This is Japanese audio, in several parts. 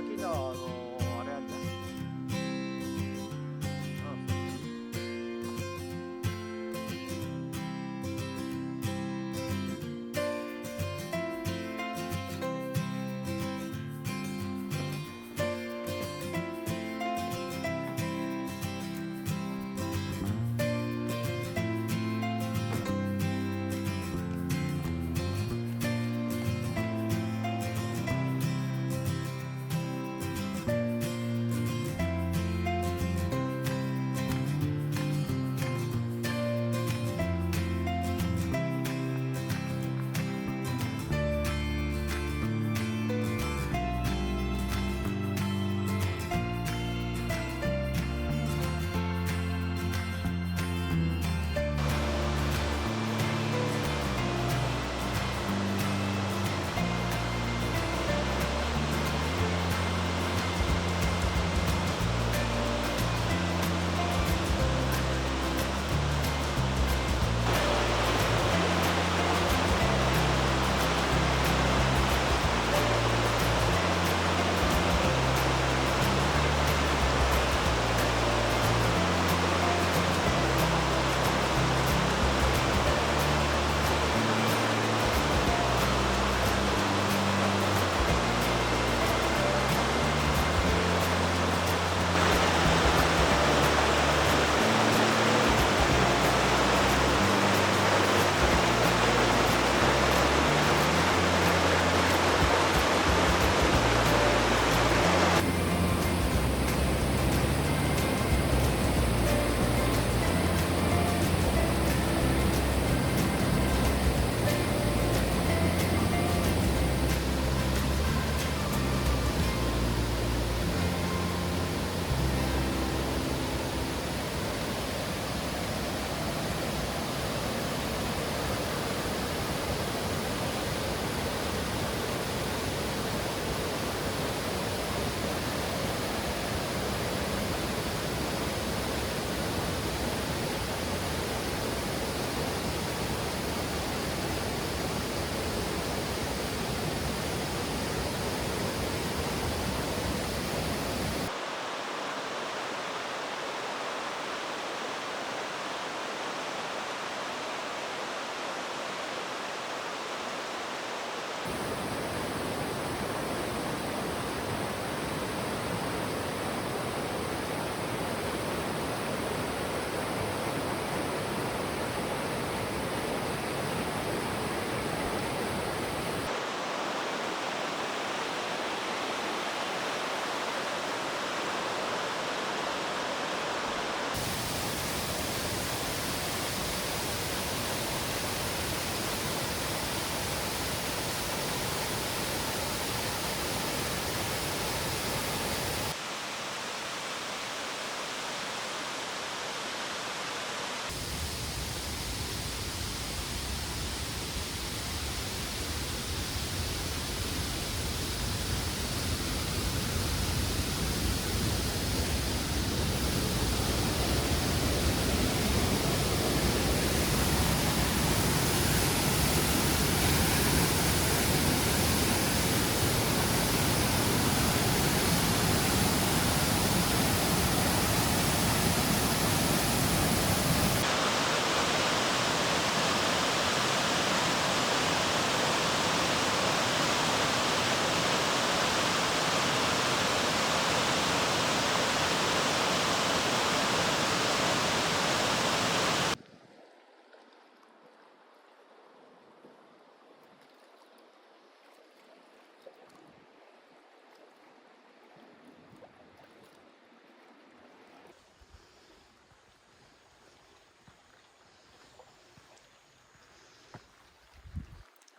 きなあれやった。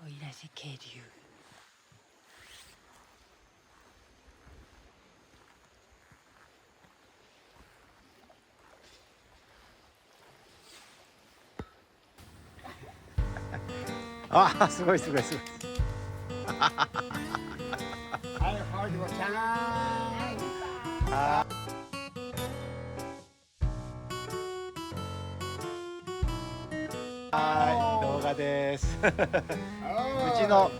奥入瀬渓流。あ、すごいすごいすごい。はい、はい、ごちゃあはい、動画です。うちの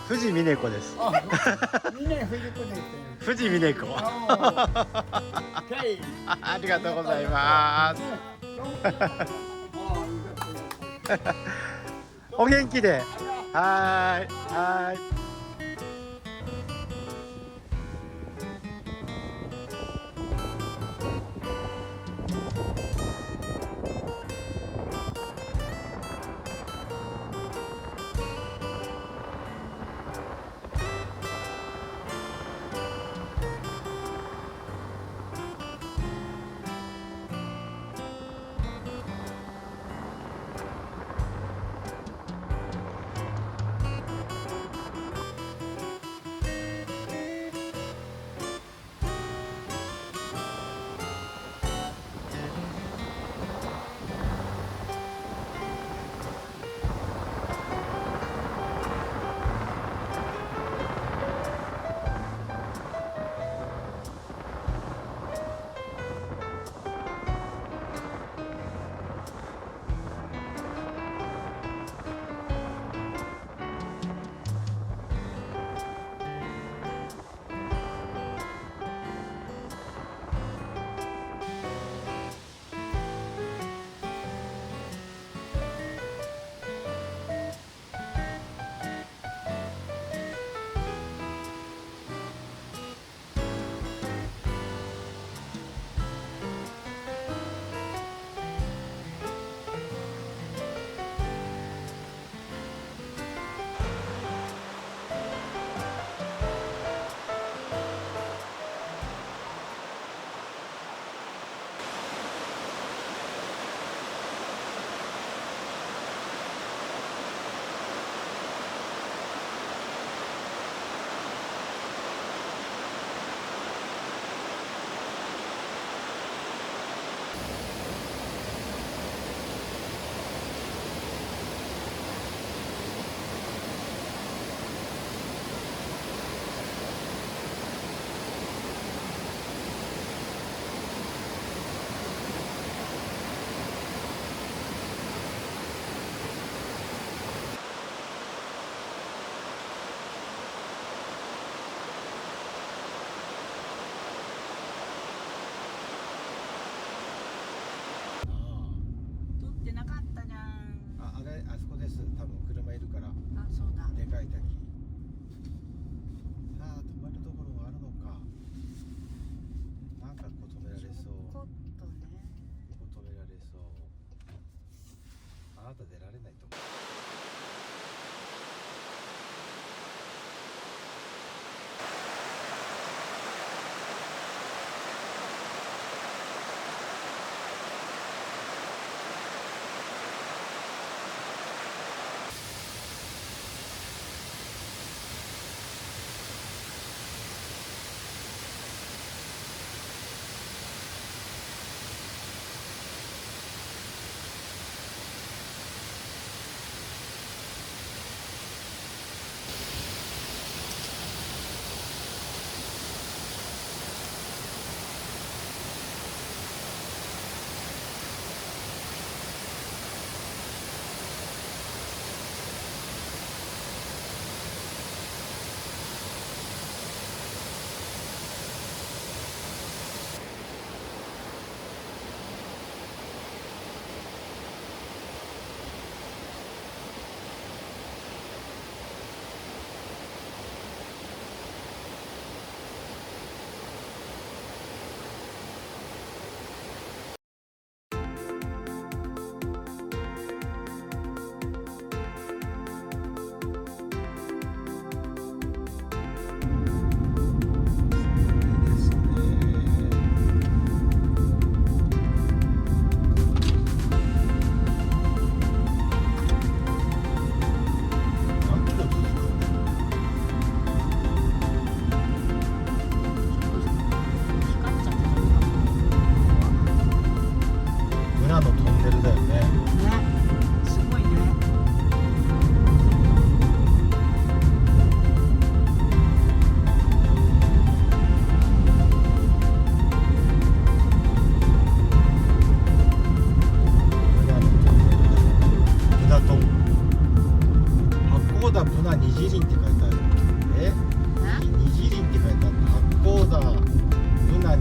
藤美音子です。あ、みんな振り子です。藤美音子。Okay. ありがとうございます。お元気で。はーい。はーい。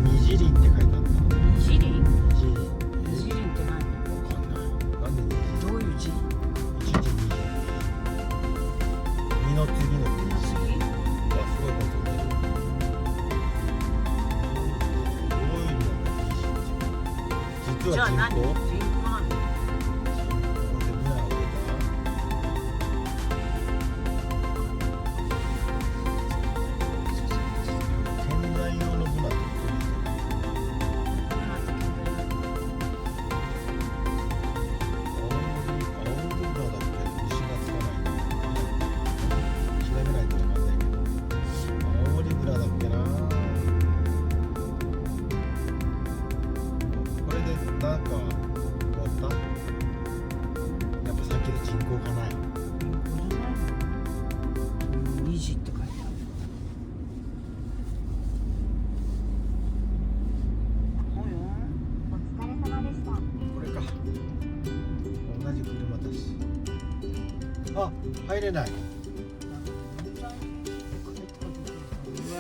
虹輪って書いてあった。二輪？虹輪。二輪って何？わかんない。なんで虹？どういう字？一日虹。二の次の次。あ、すごいことね。どういう意味なんだ虹って。実じゃあ何？は人口。人口なの？でブナを植えた。県内用のブナってことですよ。青ブナだっけ？虫がつかないの。調べないとわかんないけど。青森ブナだっけな。これでなんか終わった？やっぱさっきの人口かな。虹って書いてある。これか。同じ車だし。あ、入れない。うわ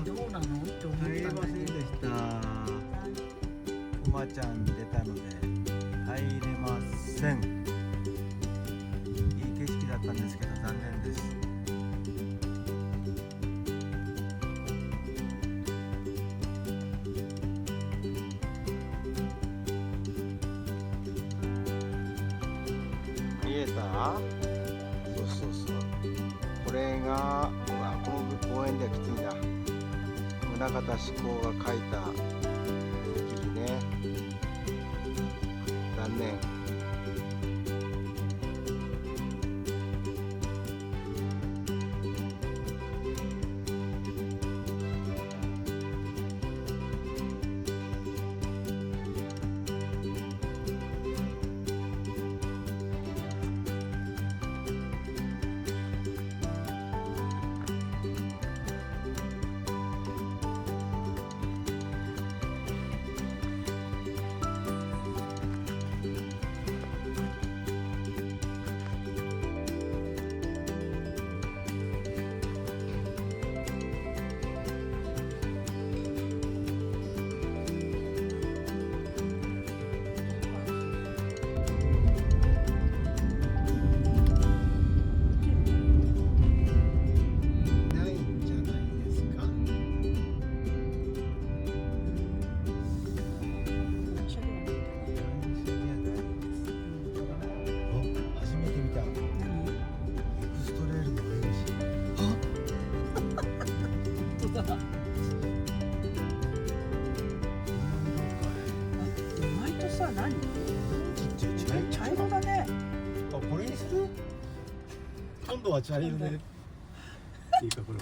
どうなのって思入れったんだけど。ませんでした。くまちゃん出たので入れません。いい景色だったんですけど残念です。見えた？そうそうそう。これが、うわ、この公園ではきついな。宗像志功が書いた石碑ね。残念。ないんじゃないですか。あ、初めて見た。エクストレールの上口。意外とさ、何？茶色だね。あ、これにする？今度は茶色で。っていうかこれ。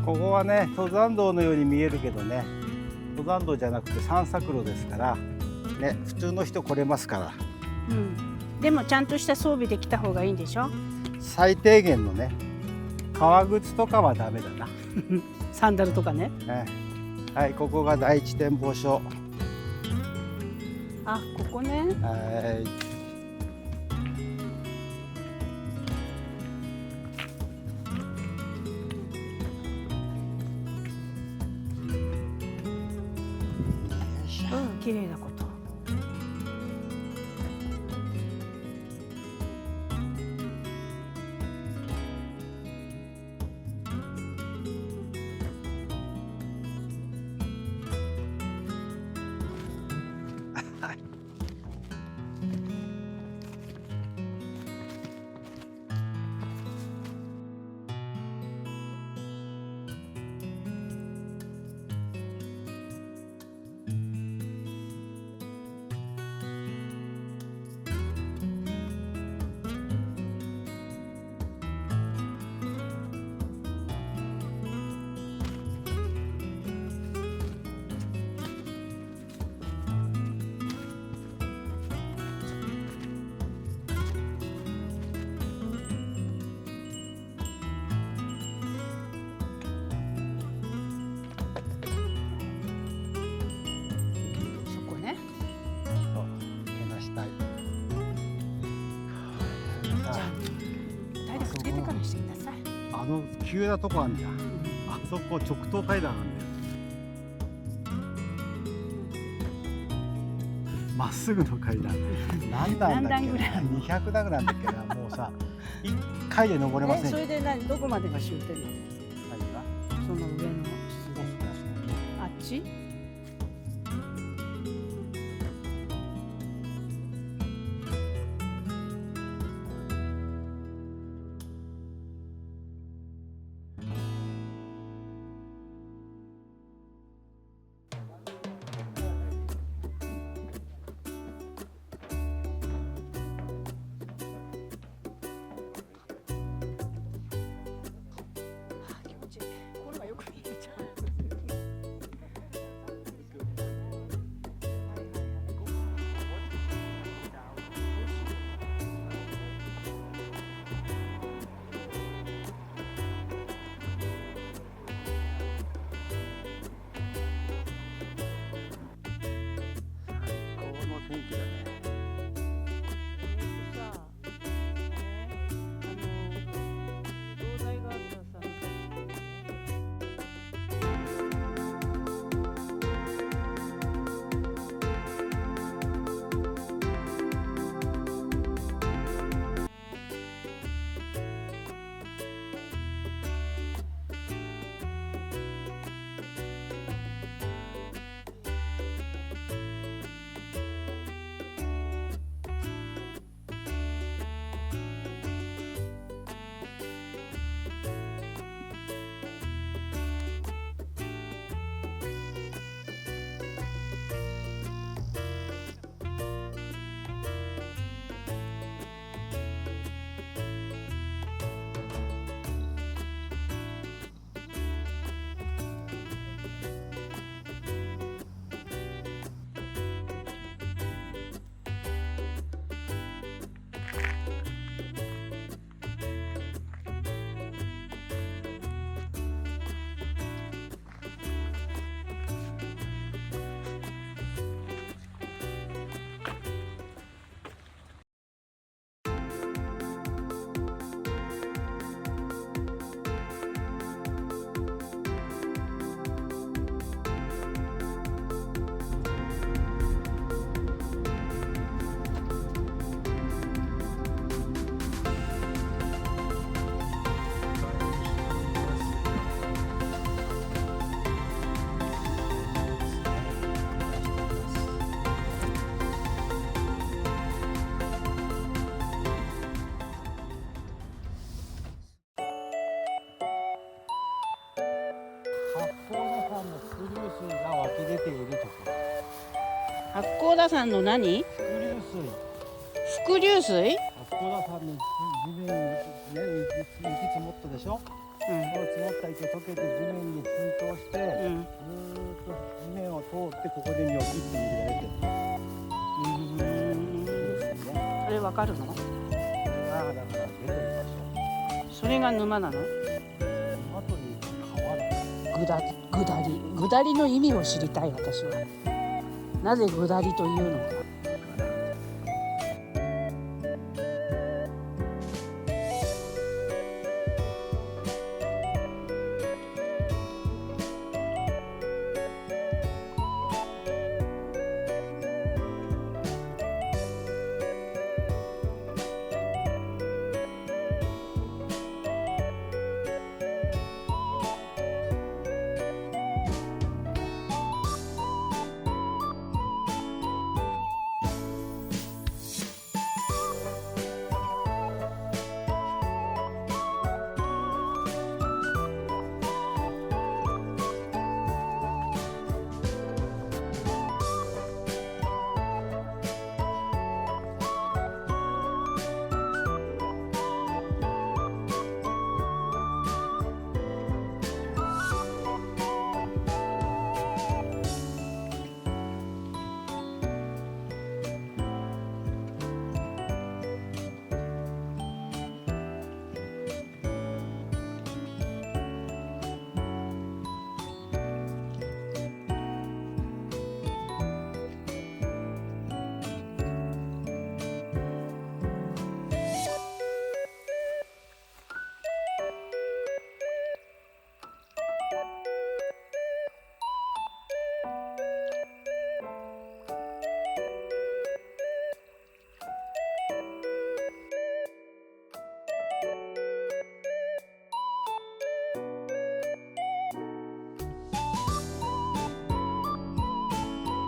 ここはね、登山道のように見えるけどね、登山道じゃなくて散策路ですから、ね、普通の人来れますから。うん。でもちゃんとした装備できた方がいいんでしょ。最低限のね、革靴とかはダメだな。サンダルとかね。はい、ここが第一展望所。あ、ここね。はい。うん、綺麗なこと。あの急なとこあんじゃん。あそこ直東階段なんだよ。まっすぐの階段。何段だっけな。200段ぐらいなんだっけな。もうさ、1回で登れません。それでどこまでが終点なの？何が？その上のあっち？八甲田山の何？伏流水？八甲田山の地面に、ね、雪積もったでしょ。その積もった雪が溶けて地面に浸透して、ずーっと地面を通ってここでニョキって水が出てる。それわかるの？ああ、だから出てる場それが沼なの？所。あとに川だ。ぐだりの意味を知りたい私は。なぜぐだりというのか。